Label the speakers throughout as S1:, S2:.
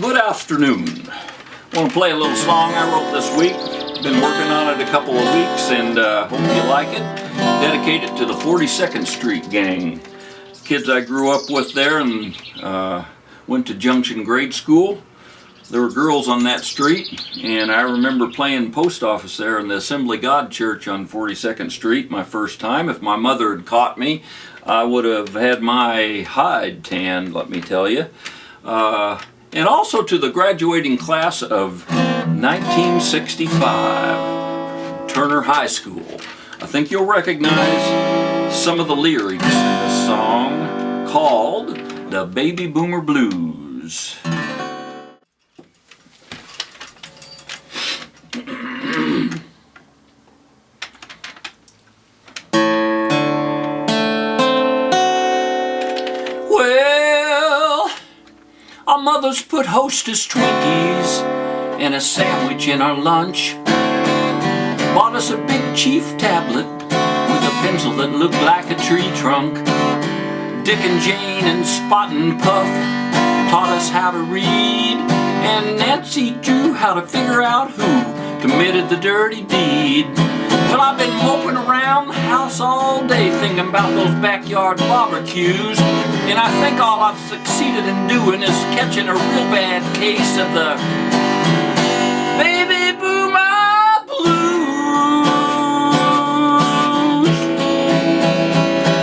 S1: Good afternoon. I want to play a little song I wrote this week. Been working on it a couple of weeks and hope you like it. Dedicate it to the 42nd Street gang. Kids I grew up with there and went to Junction grade school. There were girls on that street, and I remember playing post office there in the Assembly God Church on 42nd Street my first time. If my mother had caught me, I would have had my hide tanned, let me tell you. And also to the graduating class of 1965, Turner High School. I think you'll recognize some of the lyrics in this song called The Baby Boomer Blues. Well, our mothers put Hostess Twinkies and a sandwich in our lunch. Bought us a Big Chief tablet with a pencil that looked like a tree trunk. Dick and Jane and Spot and Puff taught us how to read, and Nancy Drew how to figure out who committed the dirty deed. Well, I've been moping around the house all day thinking about those backyard barbecues, and I think all I've succeeded in doing is catching a real bad case of the baby boomer blues.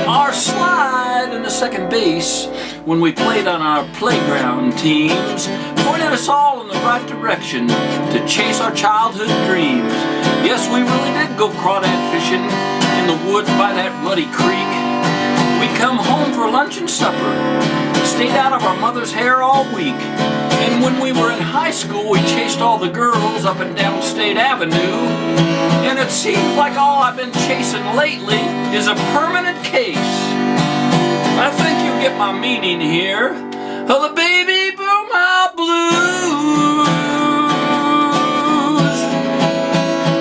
S1: Our slide in the second base when we played on our playground teams pointed us all in the right direction to chase our childhood dreams. Yes, we really did go crawdad fishing in the woods by that muddy creek. We come home for lunch and supper, stayed out of our mother's hair all week. And when we were in high school, we chased all the girls up and down State Avenue. And it seems like all I've been chasing lately is a permanent case. I think you get my meaning here of the baby boomer blues.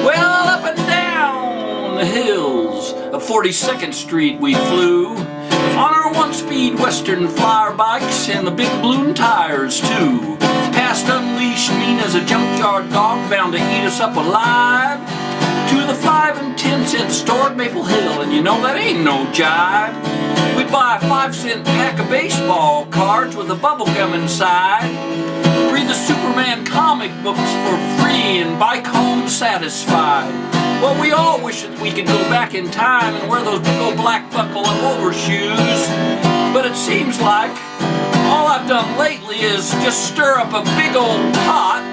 S1: Well, up and down the hills of 42nd Street we flew on our one-speed Western Flyer bikes and the big balloon tires too. Past unleashed mean as a junkyard dog bound to eat us up alive, to the 5 and 10 cent store at Maple Hill, and you know that ain't no jive. We'd buy a 5-cent pack of baseball cards with a bubble gum inside, read the Superman comic books for free and bike home satisfied. Well, we all wish that we could go back in time and wear those big old black buckle-up overshoes, but it seems like all I've done lately is just stir up a big old pot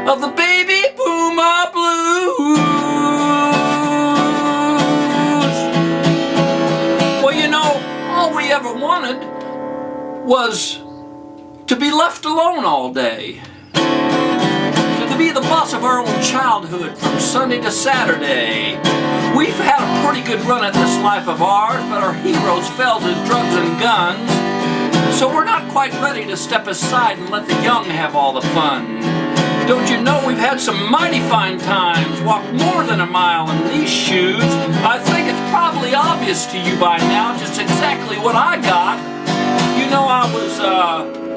S1: of the baby boomer blues. Well, you know, all we ever wanted was to be left alone all day, to be the boss of our own childhood from Sunday to Saturday. We've had a pretty good run at this life of ours, but our heroes fell to drugs and guns, so we're not quite ready to step aside and let the young have all the fun. Don't you know we've had some mighty fine times, walked more than a mile in these shoes. I think it's probably obvious to you by now just exactly what I got. You know, I was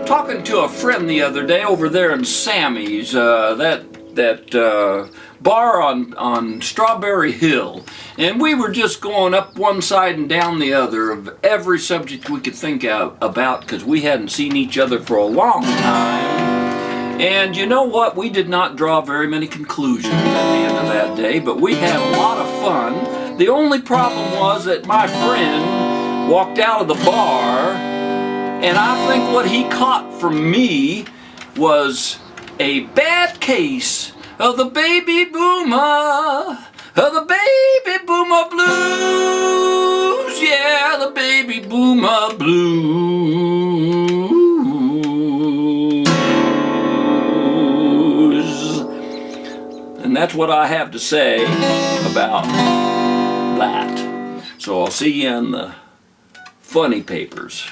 S1: talking to a friend the other day over there in Sammy's, that bar on Strawberry Hill, and we were just going up one side and down the other of every subject we could think about because we hadn't seen each other for a long time. And you know what? We did not draw very many conclusions at the end of that day, but we had a lot of fun. The only problem was that my friend walked out of the bar, and I think what he caught from me was a bad case of the baby boomer, of the baby boomer blues. Yeah, the baby boomer blues. And that's what I have to say about that. So I'll see you in the funny papers.